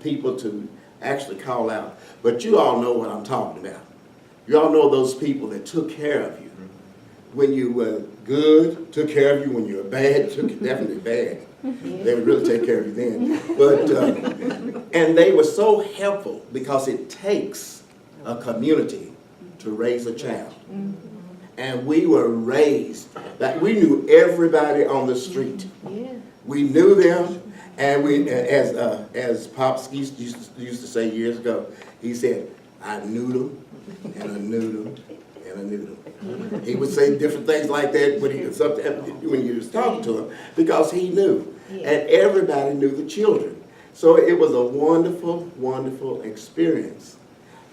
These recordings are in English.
people to actually call out. But you all know what I'm talking about. You all know those people that took care of you. When you were good, took care of you. When you were bad, definitely bad. They would really take care of you then. But, and they were so helpful because it takes a community to raise a child. And we were raised that we knew everybody on the street. We knew them, and we, as Pops used to say years ago, he said, I knew them, and I knew them, and I knew them. He would say different things like that when you was talking to him, because he knew. And everybody knew the children. So it was a wonderful, wonderful experience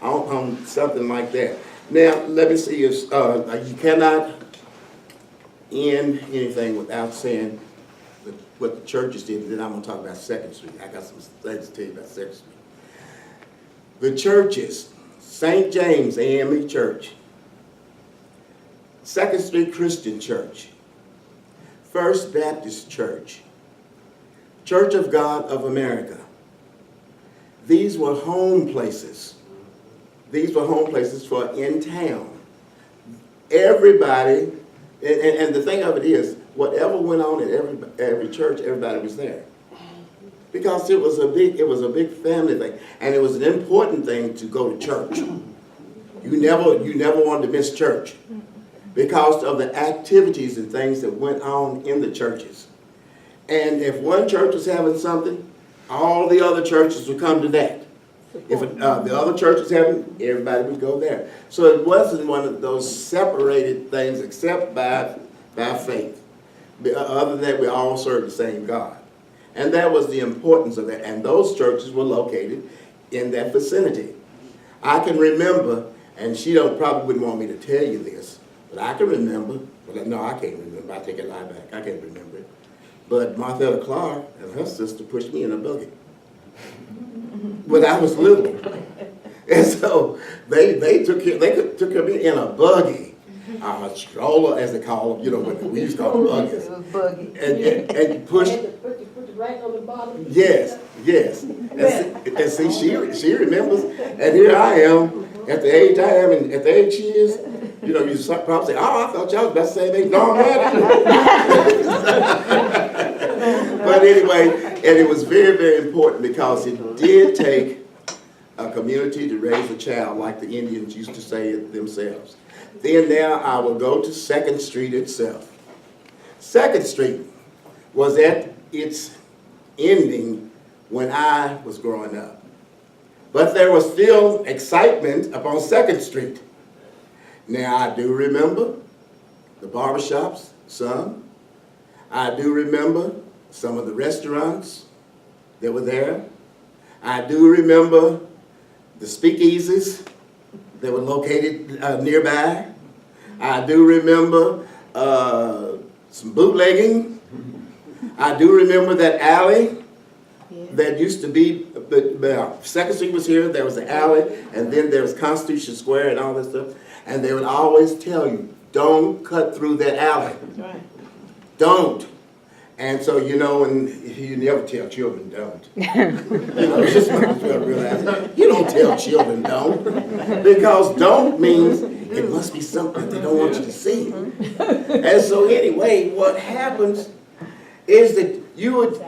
on something like that. Now, let me see if you cannot end anything without saying what the churches did, and then I'm going to talk about 2nd Street. I got some things to tell you about 2nd Street. The churches, St. James AME Church, 2nd Street Christian Church, First Baptist Church, Church of God of America. These were home places. These were home places for in town. Everybody, and the thing of it is, whatever went on in every church, everybody was there. Because it was a big family thing, and it was an important thing to go to church. You never wanted to miss church because of the activities and things that went on in the churches. And if one church was having something, all the other churches would come to that. If the other church was having, everybody would go there. So it wasn't one of those separated things except by faith. Other than that, we all served the same God. And that was the importance of that. And those churches were located in that vicinity. I can remember, and she probably wouldn't want me to tell you this, but I can remember, well, no, I can't remember. I take it lie back. I can't remember it. But Martha Clark and her sister pushed me in a buggy when I was little. And so they took care of me in a buggy, a stroller as they call them, you know, what we used to call them buggies. It was buggy. And pushed. Put the right on the bottom. Yes. And see, she remembers. And here I am, at the age I am, and at the age she is. You know, you probably say, oh, I thought y'all was about the same age. No, I'm not. But anyway, and it was very, very important because it did take a community to raise a child, like the Indians used to say it themselves. Then now I will go to 2nd Street itself. 2nd Street was at its ending when I was growing up. But there was still excitement up on 2nd Street. Now, I do remember the barbershops, some. I do remember some of the restaurants that were there. I do remember the speakeasies that were located nearby. I do remember some bootlegging. I do remember that alley that used to be, 2nd Street was here, there was an alley, and then there was Constitution Square and all that stuff. And they would always tell you, don't cut through that alley. Right. Don't. And so, you know, and you never tell children don't. You don't tell children don't. Because don't means it must be something they don't want you to see. And so anyway, what happens is that you would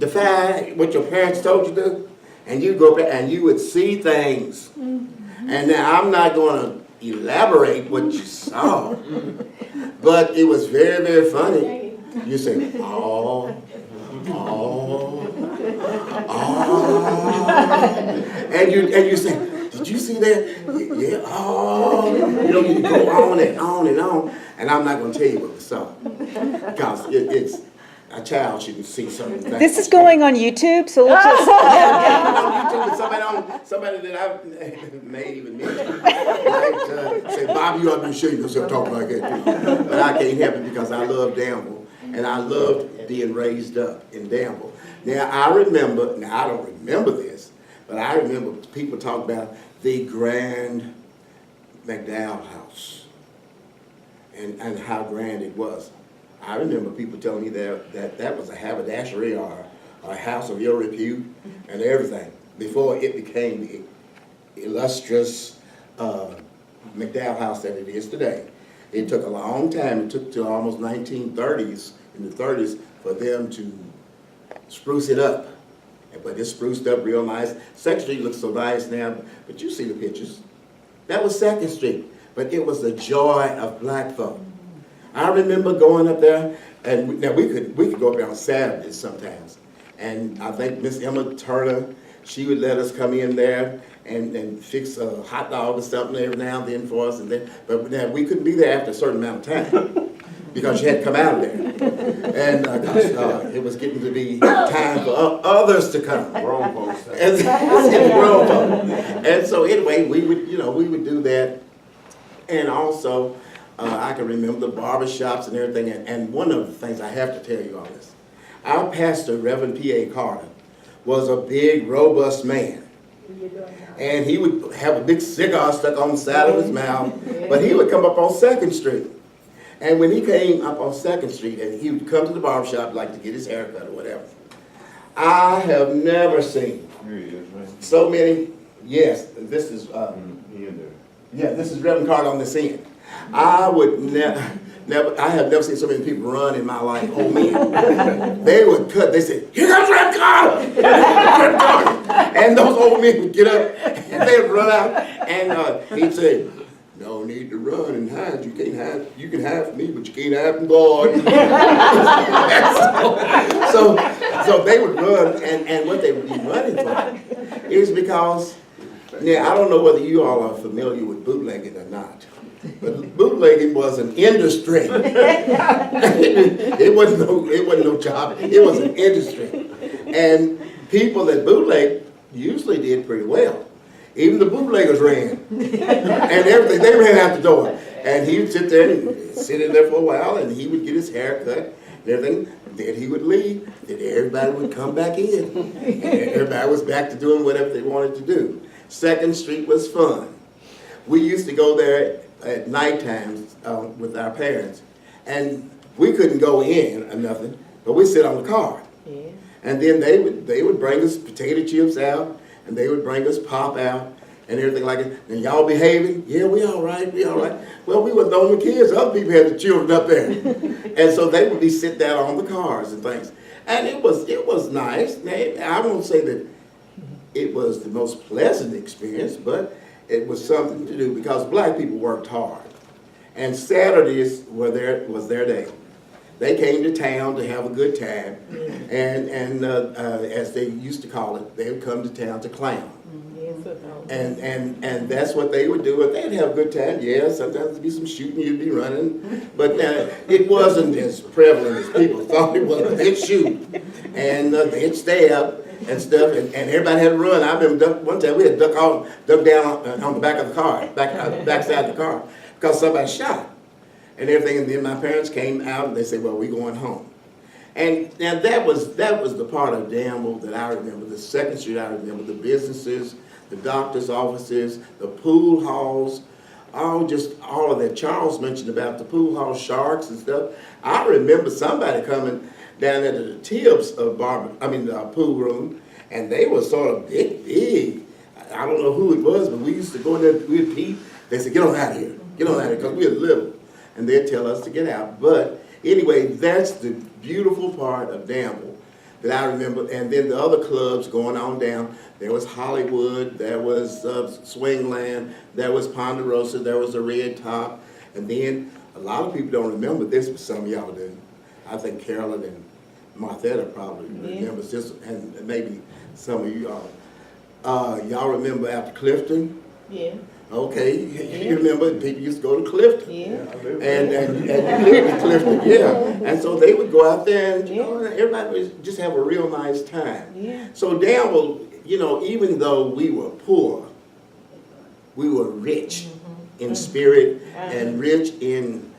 defy what your parents told you to do, and you go back and you would see things. And now I'm not going to elaborate what you saw, but it was very, very funny. You say, oh, and you say, did you see that? Yeah, oh, you know, you go on and on and on, and I'm not going to tell you what we saw because it's a child shouldn't see certain things. This is going on YouTube, so we'll just... Somebody that I may even mention might say, Bob, you ought to be sure you don't talk like that too. But I can't help it because I love Danville, and I loved being raised up in Danville. Now, I don't remember this, but I remember people talk about the Grand McDowell House and how grand it was. I remember people telling me that was a haberdashery or a house of ill repute and everything. before it became the illustrious McDowell House that it is today. It took a long time. It took to almost 1930s, in the 30s, for them to spruce it up. But it's spruced up real nice. 2nd Street looks so nice now, but you see the pictures. That was 2nd Street, but it was the joy of black folk. I remember going up there, and now we could go up there on Saturdays sometimes. And I think Miss Emma Turner, she would let us come in there and fix a hot dog or something every now and then for us. But now we couldn't be there after a certain amount of time because you had to come out of there. And it was getting to be time for others to come. Grown folks. Grown folks. And so anyway, we would do that. And also, I can remember the barbershops and everything. And one of the things I have to tell you all this. Our pastor, Reverend P.A. Carter, was a big, robust man. And he would have a big cigar stuck on the side of his mouth. But he would come up on 2nd Street. And when he came up on 2nd Street, and he would come to the barbershop like to get his hair cut or whatever, I have never seen so many, yes, this is, this is Reverend Carter on this end. I would I have never seen so many people run in my life, old men. They would cut, they said, "Here comes Reverend Carter!" Reverend Carter! And those old men would get up, and they would run out, and he'd say, "No need to run and hide. You can't hide. You can hide from me, but you can't hide from God." so they would run, and what they would be running for is because, now I don't know whether you all are familiar with bootlegging or not, but bootlegging was an industry. It wasn't no job. It was an industry, and people that bootleg usually did pretty well. Even the bootleggers ran, and everything, they ran out the door. And he would sit there and sit in there for a while, and he would get his hair cut and everything. Then he would leave. Then everybody would come back in. And everybody was back to doing whatever they wanted to do. 2nd Street was fun. We used to go there at night times with our parents, and we couldn't go in or nothing, but we'd sit on the car. Yeah. And then they would bring us potato chips out, and they would bring us pop out and everything like that. And y'all behaving? Yeah, we all right, we all right. Well, we wasn't the only kids. Other people had the children up there. And so they would be sitting down on the cars and things. And it was nice. Now, I won't say that it was the most pleasant experience, but it was something to do because black people worked hard. And Saturdays was their day. They came to town to have a good time, and as they used to call it, they would come to town to clown. And that's what they would do. They'd have a good time. Yeah, sometimes there'd be some shooting, you'd be running, but it wasn't as prevalent as people thought it was. They'd shoot, and they'd stab and stuff, and everybody had to run. I remember one time we had to duck down on the back of the car, backside of the car, because somebody shot. And everything, and then my parents came out and they said, "Well, we're going home." And now that was the part of Danville that I remember. The 2nd Street, I remember the businesses, the doctor's offices, the pool halls, all of that. Charles mentioned about the pool hall sharks and stuff. I remember somebody coming down there to the Tibbs pool room, and they were sort of big. I don't know who it was, but we used to go in there, we'd pee. They said, "Get on out of here, because we were little." And they'd tell us to get out. But anyway, that's the beautiful part of Danville that I remember. And then the other clubs going on down, there was Hollywood, there was Swingland, there was Ponderosa, there was the Red Top. And then a lot of people don't remember this, but some of y'all do. I think Carolyn and Marthetta probably remember this, and maybe some of you all. Y'all remember after Clifton? Yeah. Okay, you remember people used to go to Clifton. Yeah. And you lived in Clifton, yeah. And so they would go out there and everybody would just have a real nice time. Yeah. So Danville, even though we were poor, we were rich in spirit and rich in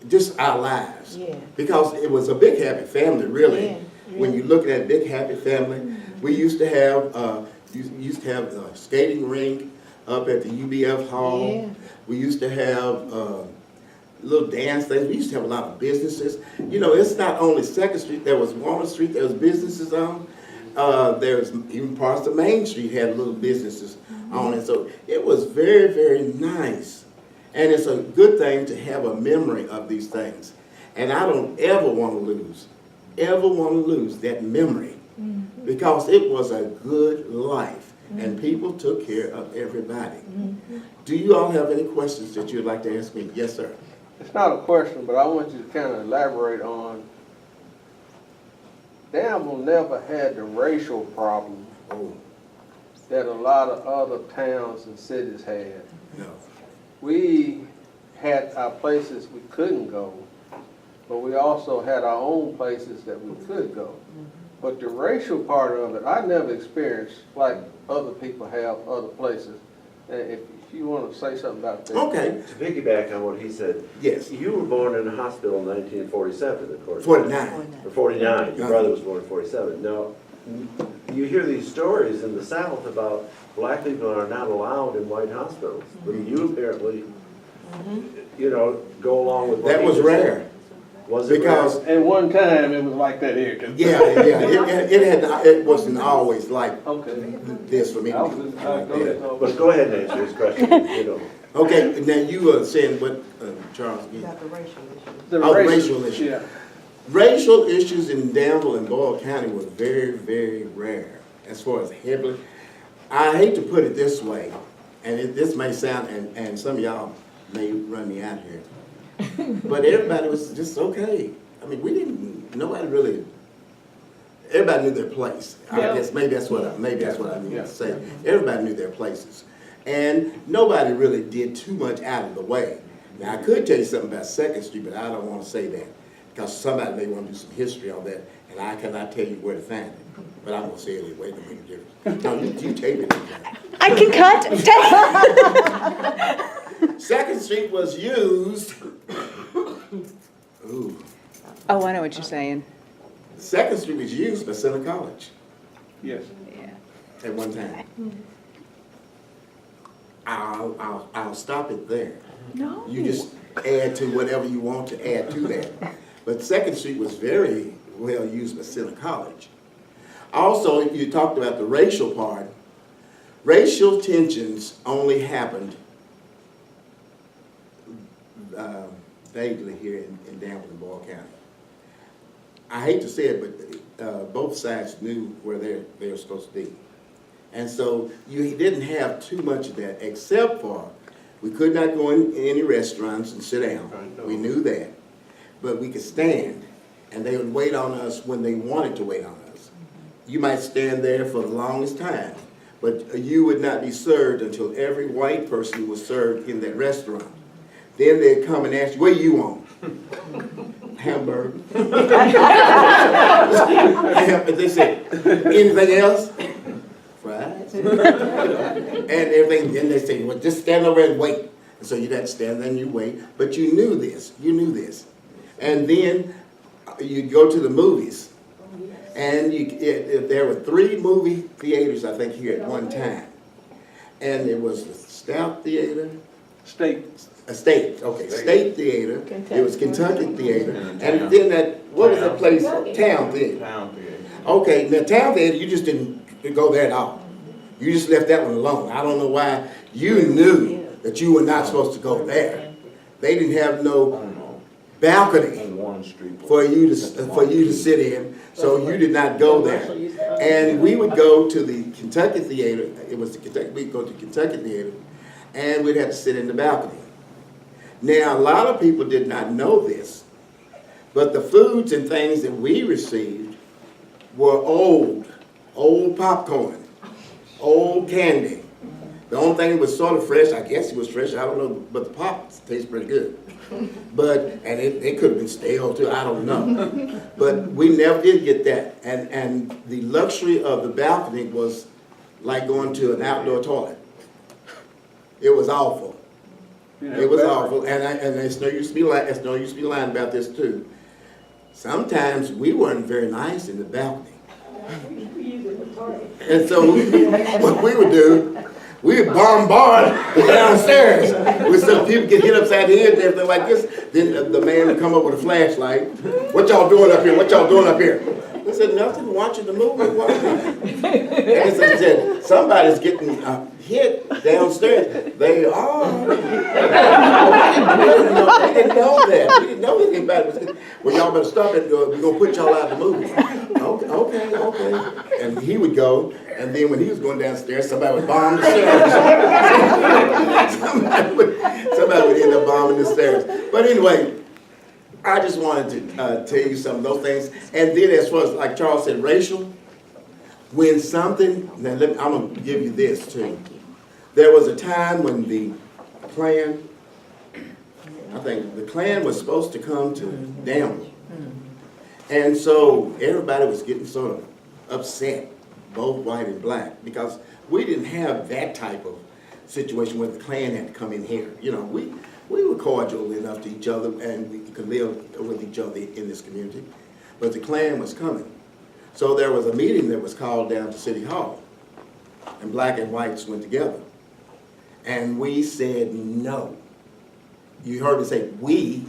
just our lives. Yeah. Because it was a big happy family, really. Yeah. Yeah. When you look at Big Happy Family, we used to have a skating rink up at the UBF Hall. Yeah. We used to have little dance things. We used to have a lot of businesses. It's not only 2nd Street. There was Walnut Street. There was businesses on. there's even parts of Main Street had little businesses on it. So it was very, very nice. And it's a good thing to have a memory of these things. And I don't ever want to lose that memory, because it was a good life and people took care of everybody. Do you all have any questions that you'd like to ask me? Yes, sir. It's not a question, but I want you to kind of elaborate on, Danville never had the racial problem Oh, that a lot of other towns and cities had. no. We had our places we couldn't go, but we also had our own places that we could go. But the racial part of it, I never experienced like other people have other places. And if you want to say something about that. Okay, To piggyback on what he said, yes, you were born in a hospital in 1947, of course. 49. Or 49, your brother was born in 47. Now, you hear these stories in the South about black people are not allowed in white hospitals. But you apparently, you know, go along with what That he was just said. rare. Was it Because, rare? At one time, it was like that here. yeah, it wasn't always like Okay. this for me. I was just- I go ahead. But go ahead and answer his question, you know. Okay, now you were saying what, Charles, again? About the racial issue. The Oh, racial issue. Yeah. Racial issues in Danville and Boyle County were very, very rare as far as heavily. I hate to put it this way, and this may sound, and some of y'all may run me out here, but everybody was just okay. I mean, everybody knew their place. I Yeah. guess maybe that's what I need Yeah. to say. Everybody knew their places. And nobody really did too much out of the way. Now, I could tell you something about Second Street, but I don't want to say that, because somebody may want to do some history on that, and I cannot tell you where to find it. But I'm going to say it anyway, to make a difference. No, you tape it. I can cut. Second Street was used, ooh, Oh, I know what you're saying. Second Street was used by Center College Yes. Yeah. at one time. I'll stop it there. No. You just add to whatever you want to add to that. But Second Street was very well used by Center College. Also, you talked about the racial part. Racial tensions only happened vaguely here in Danville and Boyle County. I hate to say it, but both sides knew where they were supposed to be. And so you didn't have too much of that, except for we could not go in any restaurants and sit down. We knew that. But we could stand, and they would wait on us when they wanted to wait on us. You might stand there for the longest time, but you would not be served until every white person was served in that restaurant. Then they'd come and ask you, what do you want? Hamburger. And they said, anything else? Fries. And everything. Then they say, well, just stand over and wait. And so you'd have to stand there and you wait. But you knew this. You knew this. And then you'd go to the movies. And there were 3 movie theaters, I think, here at one time. And it was the Stout Theater. State, okay, State Theater. It was Kentucky Theater. And then what was that place? Town Theater. Okay, now Town Theater, you just didn't go there at all. You just left that one alone. I don't know why. You knew that you were not supposed to go there. They didn't have no balcony for you to sit in, so you did not go there. And we would go to the Kentucky Theater. It was the Kentucky. We'd go to Kentucky Theater, and we'd have to sit in the balcony. Now, a lot of people did not know this, but the foods and things that we received were old popcorn, old candy. The only thing that was sort of fresh, I guess it was fresh, I don't know, but the pop tastes pretty good. And it could have been stale too, I don't know. But we never did get that. And the luxury of the balcony was like going to an outdoor toilet. It was awful. It was awful, and it's no use to be lying about this too. Sometimes we weren't very nice in the balcony. And so what we would do, we would bombard downstairs so people could hit upside the head and everything like this. Then the man would come up with a flashlight. What y'all doing up here? What y'all doing up here? I said, nothing, watching the movie. And so I said, somebody's getting hit downstairs. They are. We didn't know that. We didn't know anything about it. Well, y'all better stop it. We're going to put y'all out of the movie. Okay. And he would go, and then when he was going downstairs, somebody would bomb the stairs. somebody would end up bombing the stairs. But anyway, I just wanted to tell you some of those things. And then as far as, like Charles said, racial, when something, now I'm going to give you this too. There was a time when the Klan, I think the Klan was supposed to come to Danville. And so everybody was getting sort of upset, both white and black, because we didn't have that type of situation where the Klan had to come in here. You know, we were cordial enough to each other and we could live with each other in this community. But the Klan was coming. So there was a meeting that was called down to City Hall, and black and whites went together. And we said no. You heard me say we,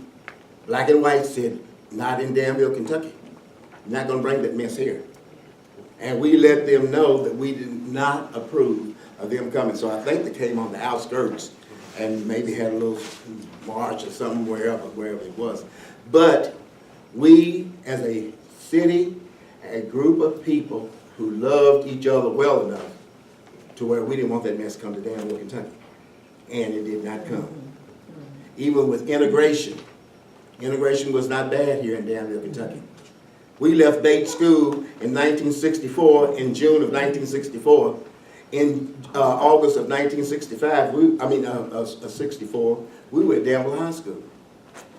black and white, said not in Danville, Kentucky. You're not going to bring that mess here. And we let them know that we did not approve of them coming. So I think they came on the outskirts and maybe had a little march or something wherever it was. But we, as a city, a group of people who loved each other well enough to where we didn't want that mess to come to Danville, Kentucky. And it did not come. Even with integration. Integration was not bad here in Danville, Kentucky. We left Bates School in 1964, in June of 1964. In August of 1965, 64, we were at Danville High School.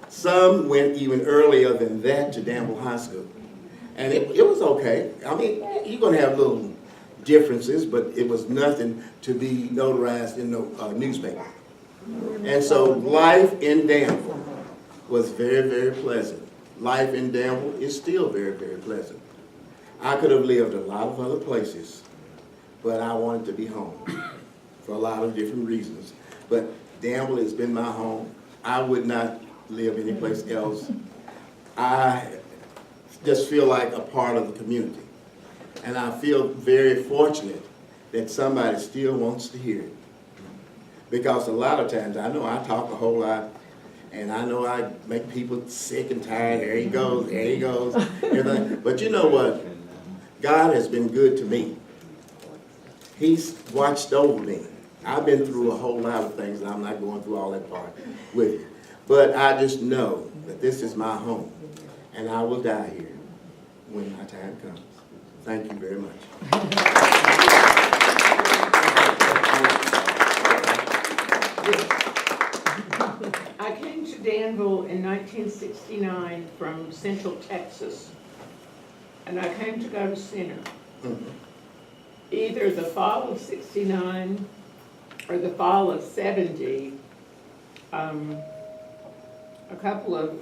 Some went even earlier than that to Danville High School. And it was okay. I mean, you're going to have little differences, but it was nothing to be notarized in the newspaper. And so life in Danville was very, very pleasant. Life in Danville is still very, very pleasant. I could have lived a lot of other places, but I wanted to be home for a lot of different reasons. But Danville has been my home. I would not live anyplace else. I just feel like a part of the community. And I feel very fortunate that somebody still wants to hear it. Because a lot of times, I know I talk a whole lot, and I know I make people sick and tired. There he goes, everything. But you know what? God has been good to me. He's watched over me. I've been through a whole lot of things, and I'm not going through all that part with you. But I just know that this is my home, and I will die here when my time comes. Thank you very much. I came to Danville in 1969 from Central Texas, and I came to go to Center. Either the fall of '69 or the fall of '70, a couple of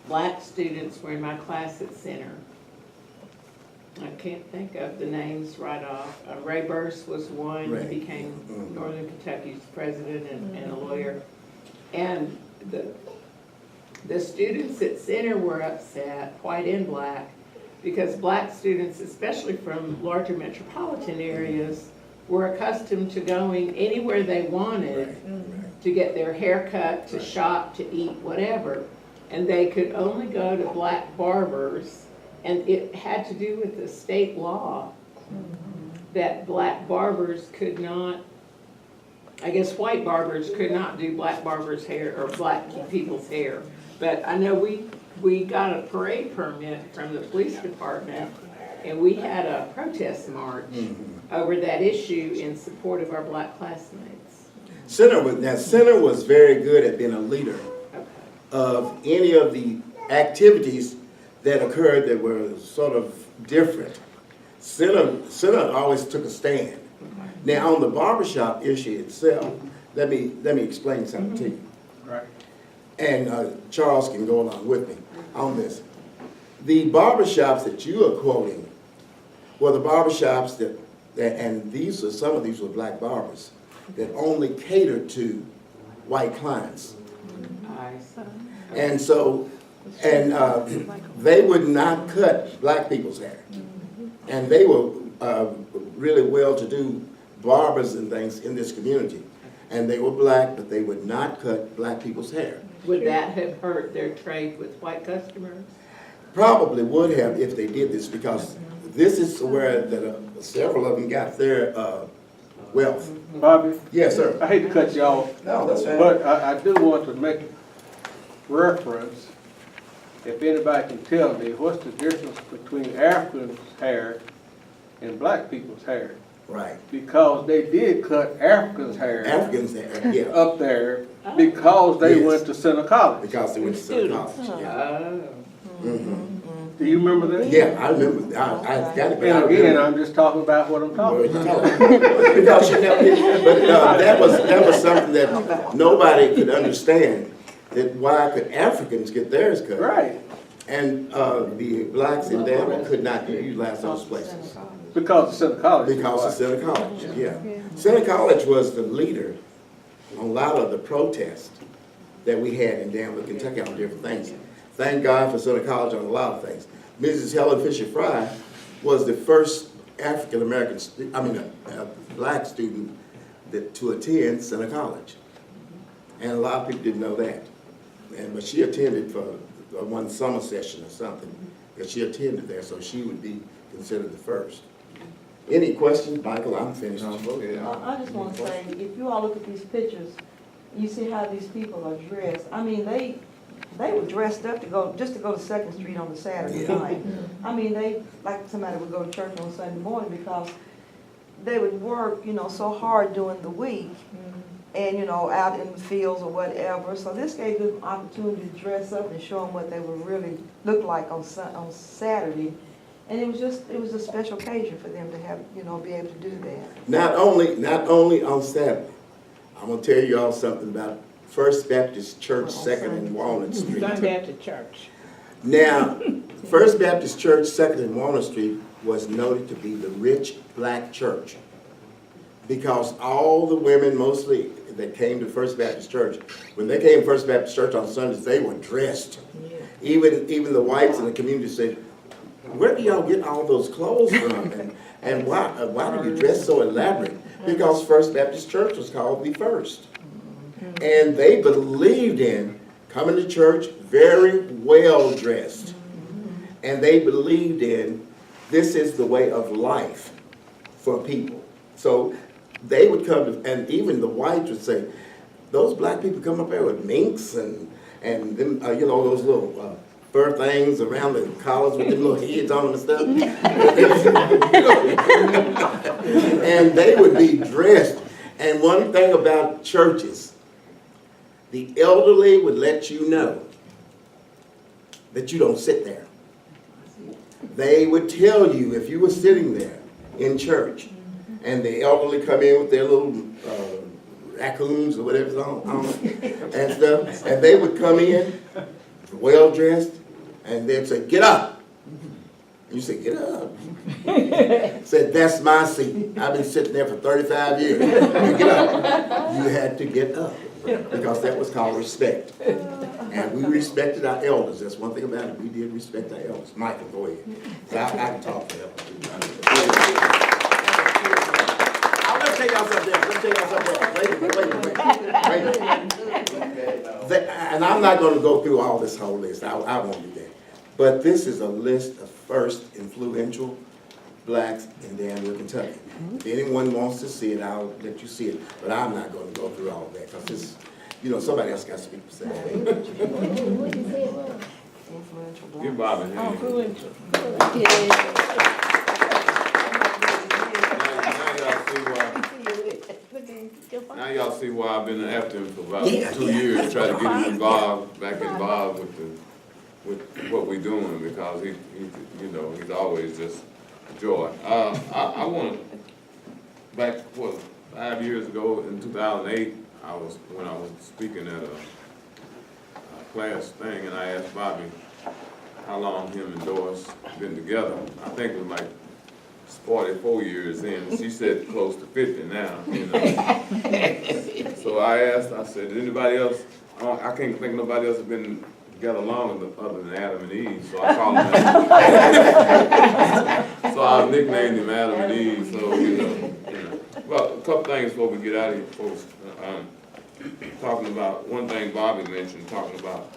black students were in my class at Center. I can't think of the names right off. Ray Burse was one. Ray. He became Northern Kentucky's president and a lawyer. And the students at Center were upset, white and black, because black students, especially from larger metropolitan areas, were accustomed to going anywhere they wanted to get their hair cut, to shop, to eat, whatever. And they could only go to black barbers, and it had to do with the state law that black barbers could not, I guess white barbers could not do black barbers' hair or black people's hair. But I know we got a parade permit from the police department, and we had a protest march over that issue in support of our black classmates. Center was very good at being a leader of any of the activities that occurred that were sort of different. Center always took a stand. Now on the barbershop issue itself, let me explain something to you. Right. And Charles can go along with me on this. The barbershops that you are quoting were the barbershops and some of these were black barbers that only catered to white clients. I see. And so And they would not cut black people's hair. And they were really well-to-do barbers and things in this community. And they were black, but they would not cut black people's hair. Would that have hurt their trade with white customers? Probably would have if they did this, because this is where that, several of them got their wealth. Bobby, Yes, sir. I hate to cut you off, No, that's fine. but I do want to make reference, if anybody can tell me, what's the difference between Africans' hair and black people's hair? Right. Because they did cut Africans' hair Africans there, yeah, up there because they Yes. went to Center College. because they went to Southern College. Yeah. Oh. Mhm. Do you remember that? Yeah, I remember. I got it. But I And again, remember. I'm just talking about what I'm talking about. Because you never, but that was something that nobody could understand. That why could Africans get theirs cut? Right, And the blacks in Danville could not utilize those places because of Center College. because of Center College. Yeah, Center College was the leader on a lot of the protests that we had in Danville, Kentucky, on different things. Thank God for Center College on a lot of things. Mrs. Helen Fisher Fry was the first African American, black student to attend Center College, and a lot of people didn't know that. But she attended for one summer session or something, because she attended there, so she would be considered the first. Any questions, Michael? I'm finished. I just want to say, if you all look at these pictures, you see how these people are dressed. I mean, they were dressed up just to go to Second Street on a Saturday Yeah. night. I mean, like somebody would go to church on Sunday morning because they would work, so hard during the week and, out in the fields or whatever. So this gave them opportunity to dress up and show them what they would really look like on Saturday. And it was a special occasion for them to have, be able to do that. Not only on Saturday. I'm gonna tell you all something about First Baptist Church, 2nd and Walnut Street. Sunday at the church. Now, First Baptist Church, 2nd and Walnut Street was noted to be the rich black church, because all the women mostly that came to First Baptist Church, when they came to First Baptist Church on Sundays, they were dressed. Even the whites in the community said, "Where do y'all get all those clothes from? And why do you dress so elaborate?" Because First Baptist Church was called the first. And they believed in coming to church very well dressed. And they believed in this is the way of life for people. So they would come to, and even the whites would say, those black people come up there with minks and them, those little fur things around the collars with them little heads on them and stuff. And they would be dressed. And one thing about churches, the elderly would let you know that you don't sit there. They would tell you if you were sitting there in church and the elderly come in with their little raccoons or whatever's on and stuff, and they would come in well dressed and they'd say, "Get up." And you say, "Get up." Said, "That's my seat. I've been sitting there for 35 years. You get up." You had to get up because that was called respect. And we respected our elders. That's one thing about it. We did respect our elders. Michael, go ahead. So I can talk for elders. Let me tell y'all something else. Wait. And I'm not going to go through all this whole list. I won't do that. But this is a list of first influential blacks in Danville, Kentucky. If anyone wants to see it, I'll let you see it. But I'm not going to go through all of that because this, somebody else got to speak for that. What you say it was? Influential black. Give Bob a hand. Now y'all see why I've been after him for about 2 years, try to get him back involved with what we're doing, because he's always just joy. I want to, back 5 years ago in 2008, when I was speaking at a class thing, and I asked Bobby how long him and Doris been together. I think it was like 44 years in. She said close to 50 now. So I said, anybody else? I can't think nobody else has been got along other than Adam and Eve, so I call him So I nicknamed him Adam and Eve, so, you know. Well, a couple things before we get out of here, folks. Talking about, one thing Bobby mentioned, talking about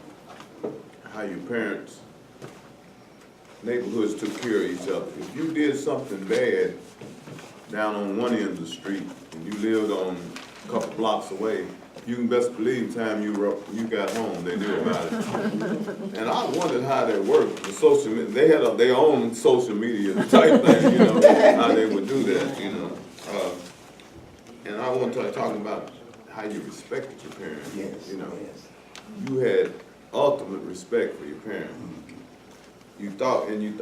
how your parents, neighborhoods took care of each other. If you did something bad down on one end of the street, and you lived on a couple blocks away, you can best believe the time you got home, they knew about it. And I wondered how that worked. The social media, they had their own social media type thing, you know, how they would do that, you know. And I want to talk about how you respected your parents. Yes, You know, yes. you had ultimate respect for your parents. You thought, and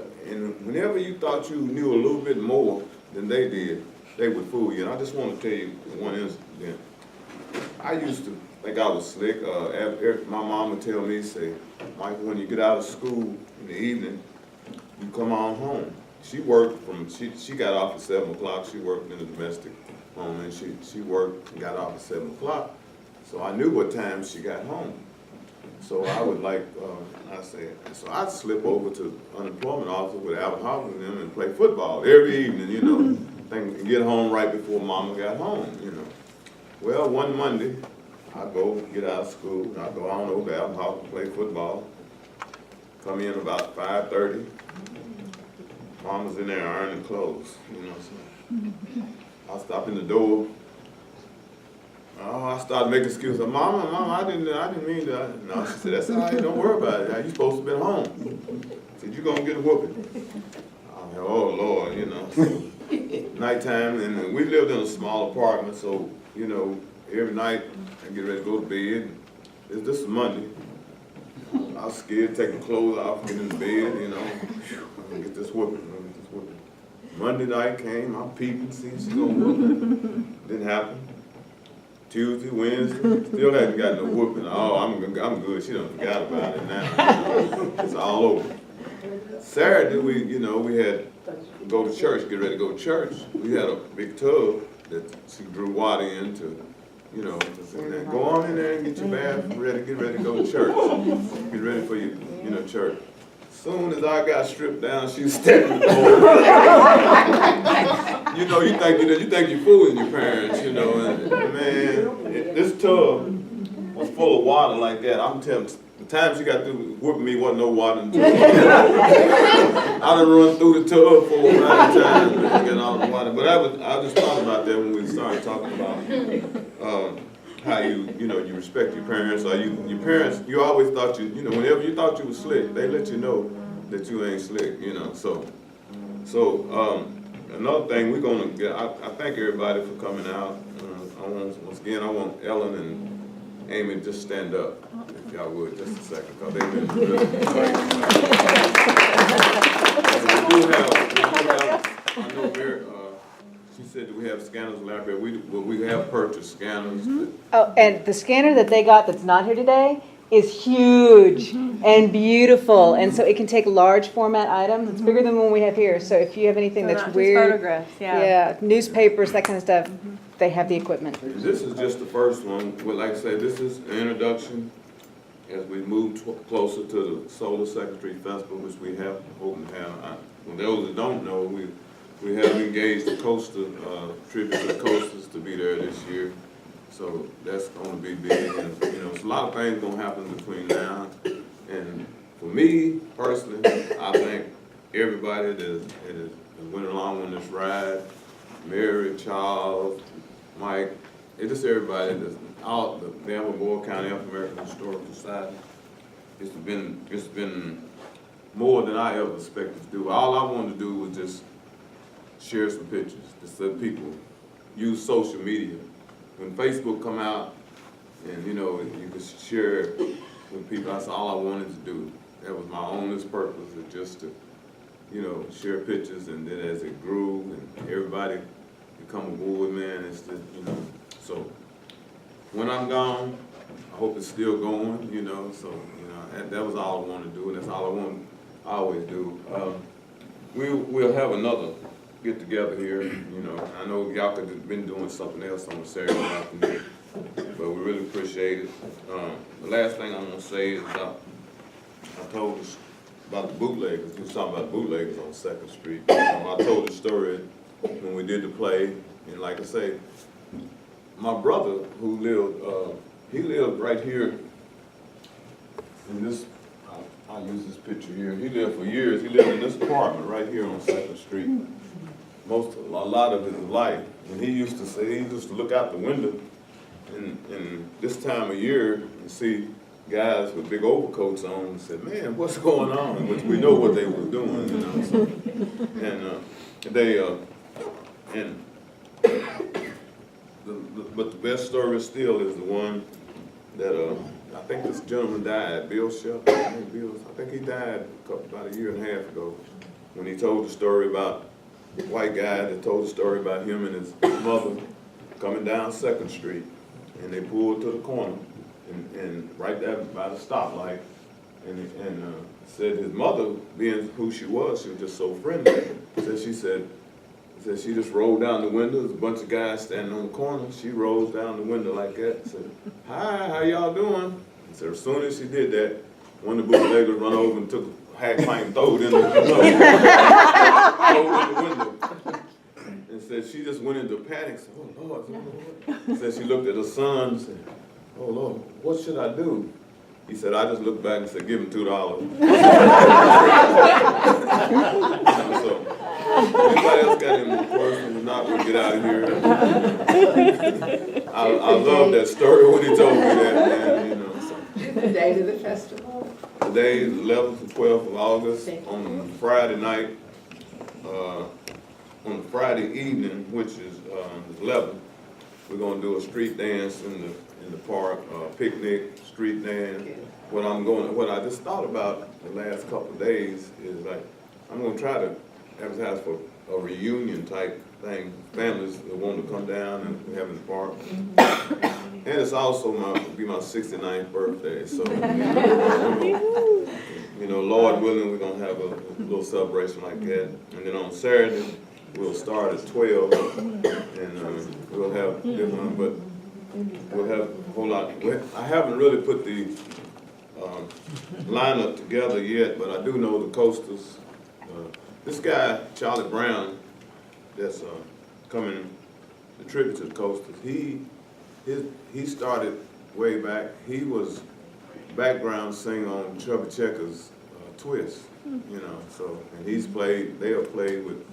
whenever you thought you knew a little bit more than they did, they would fool you. And I just want to tell you one incident. I used to think I was slick. My mom would tell me, say, Michael, when you get out of school in the evening, you come on home. She worked she got off at 7 o'clock. She worked in the domestic home, and she worked and got off at 7 o'clock. So I knew what time she got home. So I would so I'd slip over to the unemployment office with Albert Hawkins and them and play football every evening, you know, and get home right before Mama got home, you know. Well, one Monday, I go get out of school, and I go on over to Albert Hawkins, play football, come in about 5:30. Mama's in there ironing clothes, you know. So I stop in the door. Oh, I started making excuses. Mama, I didn't mean that. No, she said, that's all right, don't worry about it. You supposed to have been home. I said, you're gonna get a whooping. I said, oh Lord, you know. So, nighttime, and we lived in a small apartment, so, you know, every night I get ready to go to bed. This is Monday. I was scared, taking clothes off, get in the bed, you know. I'm gonna get this whooping. Monday night came, I'm peeping, seeing she's gonna whoop me. Didn't happen. Tuesday, Wednesday, still hadn't got no whooping. Oh, I'm good. She done forgot about it now. You know, it's all over. Saturday, we had to go to church, get ready to go to church. We had a big tub that she drew water into, you know, go on in there and get your bath ready, get ready to go to church. Get ready for your, church. Soon as I got stripped down, she was standing over. You think you're fooling your parents, you know, and man, this tub was full of water like that. I'm telling you, the time she got through whooping me wasn't no water in the tub. I done run through the tub 4 or 5 times and get all the water. But I just thought about that when we started talking about how you respect your parents, or your parents, you always thought whenever you thought you was slick, they let you know that you ain't slick, you know. So another thing we're gonna get, I thank everybody for coming out. Once again, I want Ellen and Amy to just stand up, if y'all would, just a second, because they've been really great. We do have, I know Mary, she said that we have scanners in the library. We have purchased scanners. Oh, and the scanner that they got that's not here today is huge and beautiful, and so it can take large format items. It's bigger than the one we have here. So if you have anything that's weird, photographs, yeah, newspapers, that kind of stuff, they have the equipment. This is just the first one. Well, like I said, this is an introduction as we move closer to the Solar Second Street Festival, which we have hoping to have. For those that don't know, we have engaged the Coaster, tribute to the Coasters to be there this year. So that's going to be big, and it's a lot of things going to happen between now. And for me, personally, I thank everybody that went along on this ride. Mary, Charles, Mike, it's just everybody that's out, the Boyle County African American Historical Society. It's been more than I ever expected to do. All I wanted to do was just share some pictures, just so people use social media. When Facebook come out and you could share it with people, that's all I wanted to do. That was my only purpose, is just to share pictures, and then as it grew and everybody come aboard, man, it's just, so when I'm gone, I hope it's still going, so that was all I wanted to do, and that's all I always do. We'll have another get together here, I know y'all could have been doing something else on a Saturday afternoon, but we really appreciate it. The last thing I'm gonna say is about I told us about the bootleggers. We was talking about bootleggers on Second Street. I told the story when we did the play, and like I say, my brother who lived, he lived right here in this, I'll use this picture here. He lived for years. He lived in this apartment right here on Second Street. A lot of his life. And he used to say, he used to look out the window and this time of year and see guys with big overcoats on and said, man, what's going on? Which we know what they were doing, you know. So, but the best story still is the one that I think this gentleman died, Bill Shelton. I think he died about a year and a half ago when he told the story about the white guy that told the story about him and his mother coming down Second Street, and they pulled to the corner and right there by the stoplight, and said his mother, being who she was just so friendly. She said she just rolled down the window. There's a bunch of guys standing on the corner. She rolls down the window like that and said, hi, how y'all doing? And so as soon as she did that, one of the bootleggers run over and took a half pint and threw it in the window. And said she just went into a panic. Said, oh Lord. Said she looked at her son and said, oh Lord, what should I do? He said, I just looked back and said, give him $2. So, anybody else got any more questions? If not, we'll get out of here. I love that story when he told me that, man, you know. So. The date of the festival? Today is 11th and 12th of August. On Friday night, on Friday evening, which is the 11th, we're gonna do a street dance in the park, picnic, street dance. What I just thought about the last couple of days is like, I'm gonna try to advertise for a reunion type thing. Families that want to come down and we have in the park. And it's also my 69th birthday, so you know, Lord willing, we're gonna have a little celebration like that. And then on Saturday, we'll start at 12, and we'll have different, but we'll have a whole lot. I haven't really put the lineup together yet, but I do know the Coasters. This guy, Charlie Brown, that's coming to tribute to the Coasters, he started way back. He was background singer on Chubby Checker's Twist, you know, so, and they have played with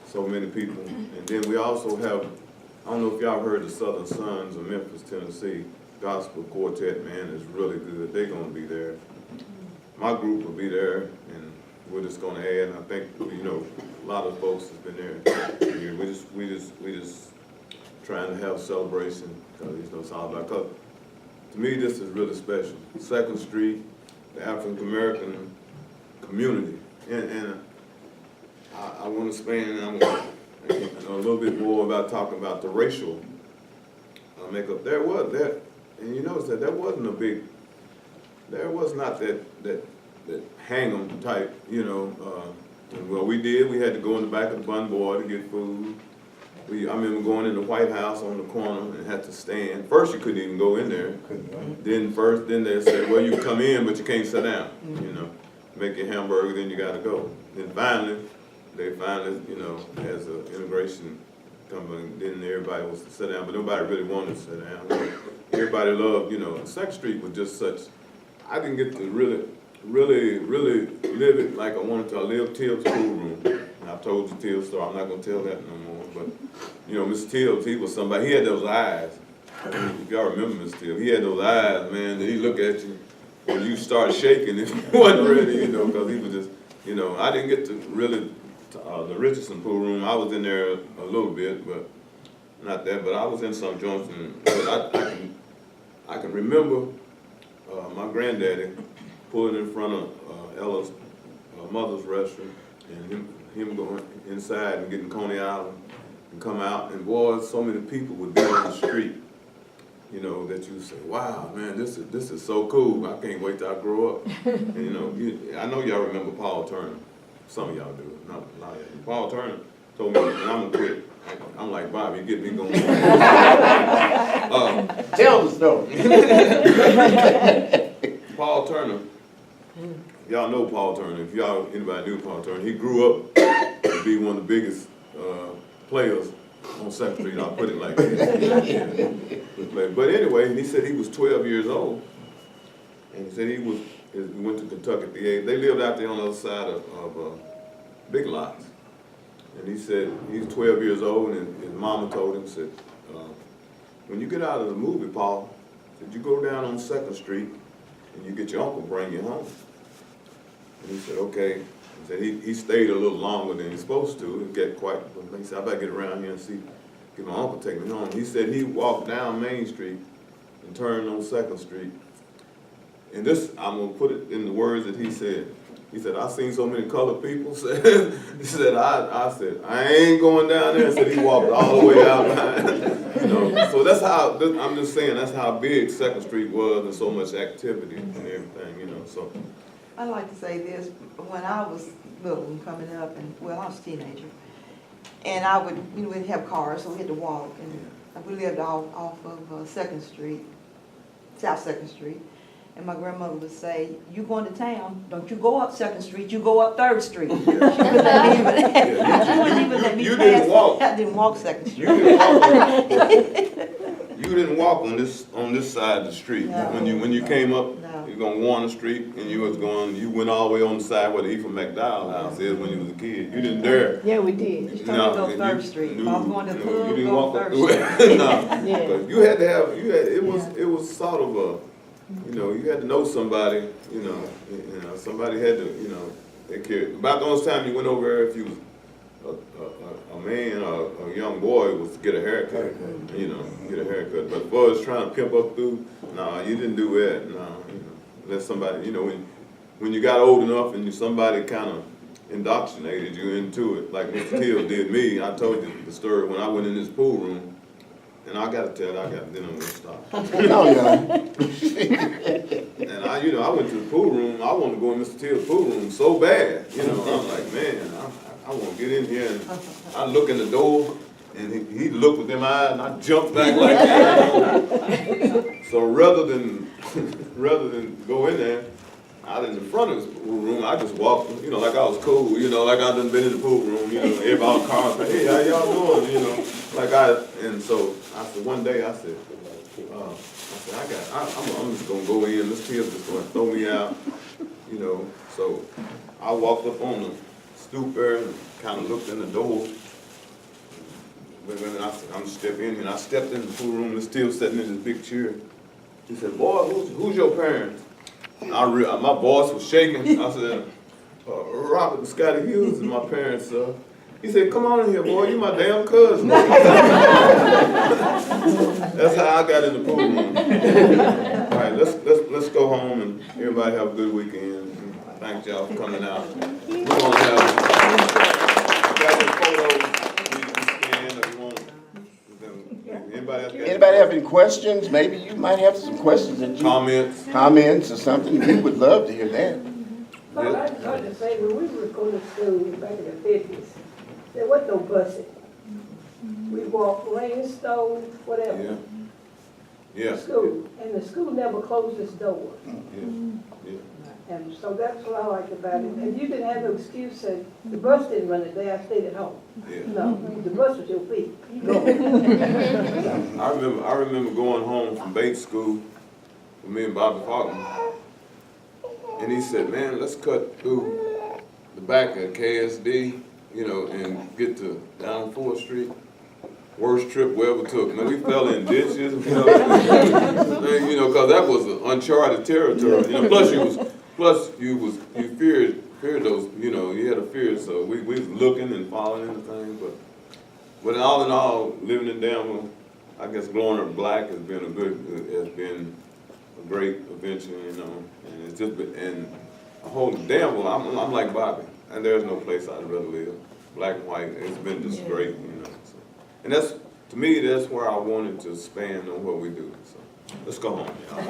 so many people. And then we also have, I don't know if y'all heard the Southern Sons of Memphis, Tennessee, gospel quartet, man, is really good. They're gonna be there. My group will be there, and we're just gonna add, and I think, you know, a lot of folks have been there. We just trying to have a celebration, because you know, it's all about, cause to me, this is really special. Second Street, the African American community, and I want to expand a little bit more about talking about the racial makeup. There was that, and you notice that was not that hang 'em type, you know. Well, we had to go in the back of the bun boy to get food. I remember going in the White House on the corner and had to stand. First, you couldn't even go in there. Then they said, well, you come in, but you can't sit down. You know, make your hamburger, then you got to go. Then finally, you know, as an immigration company, then everybody wants to sit down, but nobody really wanted to sit down. Everybody loved, you know, Second Street was just such. I didn't get to really live it like I wanted to. I lived Tibbs' pool room. And I've told you Tibbs' story. I'm not gonna tell that no more. But you know, Mr. Tibbs, he was somebody. He had those eyes. If y'all remember Mr. Tibbs, he had those eyes, man. That he look at you when you start shaking. If you wasn't ready, you know, because he was just, you know. I didn't get to really the Richardson pool room. I was in there a little bit, but not that. But I was in some joints, but I can remember my granddaddy pulling in front of Ella's mother's restaurant, and him going inside and getting Coney Island and come out, and boy, so many people would be on the street, you know, that you say, wow, man, this is so cool. I can't wait till I grow up. And you know, I know y'all remember Paul Turner. Some of y'all do, not a lot of you. Paul Turner told me, and I'm gonna quit. I'm like, Bob, you get me going. Tell the story. Paul Turner, y'all know Paul Turner, if anybody knew Paul Turner, he grew up to be one of the biggest players on Second Street, I'll put it like that. But anyway, he said he was 12 years old, and he said he went to Kentucky at the age, they lived out there on the other side of Big Lots. And he said he's 12 years old, and his mama told him, said, when you get out of the movie, Paul, said you go down on 2nd Street and you get your uncle bring you home. And he said, okay. He said he stayed a little longer than he's supposed to. He said, I better get around here and get my uncle take me home. He said he walked down Main Street and turned on 2nd Street. And this, I'm gonna put it in the words that he said. He said, I seen so many colored people. He said, I said, I ain't going down there. He said he walked all the way out behind. You know, so that's how, I'm just saying, that's how big 2nd Street was and so much activity and everything, you know, so. I'd like to say this, when I was little and coming up, and, well, I was a teenager, and I would, we'd have cars, so we had to walk, and we lived off of 2nd Street, South 2nd Street. And my grandmother would say, you going to town, don't you go up 2nd Street, you go up 3rd Street. She wouldn't even let me You pass. didn't walk. I didn't walk 2nd Street. You didn't walk on this side of the street. No. When you came up, No. you were on Warner Street, and you went all the way on the side where the Ephraim McDowell house is when you was a kid. You didn't dare. Yeah, we did. She told me to go 3rd Street. If I was going to the club, you didn't go walk 3rd Street. No, Yeah. but you had to have, it was sort of a, you had to know somebody, somebody had to, take care. About the only time you went over there if you was a man or a young boy was to get a haircut, get a haircut. But boys trying to pimp up through, no, you didn't do that, no, unless somebody, when you got old enough and somebody kind of indoctrinated you into it, like Mr. Till did me. I told you the story when I went in this pool room. And I gotta tell you, then I'm gonna stop. No, yeah. And I went to the pool room. I wanted to go in Mr. Till's pool room so bad. I'm like, man, I want to get in here. And I look in the door, and he looked with them eyes, and I jumped back like that. So rather than go in there, out in the front of the pool room, I just walked, like I was cool, like I done been in the pool room, everybody cars, hey, how y'all doing, and so I said, one day I said, I'm just gonna go in, this kid's just gonna throw me out, so I walked up on the stoop there and kind of looked in the door. When I said, I'm gonna step in, and I stepped in the pool room, and still sitting in this big chair. He said, boy, who's your parents? And my voice was shaking. I said, Robert and Scotty Hughes is my parents, sir. He said, come on in here, boy, you my damn cousin. That's how I got in the pool room. All right, let's go home and everybody have a good weekend. And thank y'all for coming out. We're gonna have some photos you can scan if you want. Anybody have any questions? Maybe you might have some questions that comments or something. We would love to hear that. Well, I'd like to say, when we were going to school back in the 50s, there wasn't no busing. We walked rain, snow, whatever. Yeah. To school. And the school never closed its door. Yeah. And so that's what I liked about it. And you didn't have no excuse that the bus didn't run today, I stayed at home. Yeah. No, the bus was your feet. You go. I remember going home from Bates School with me and Bobby Faulkner. And he said, man, let's cut through the back of KSD, and get to down 4th Street. Worst trip we ever took. Man, we fell in ditches, because that was uncharted territory. Plus you feared those, you had a fear, so we was looking and following anything, but all in all, living in Danville, I guess growing up black has been a great adventure, and it's just been, and a whole Danville, I'm like Bobby, and there's no place I'd rather live, black and white, it's been just great, so. And to me, that's where I wanted to expand on what we do, so let's go home, y'all.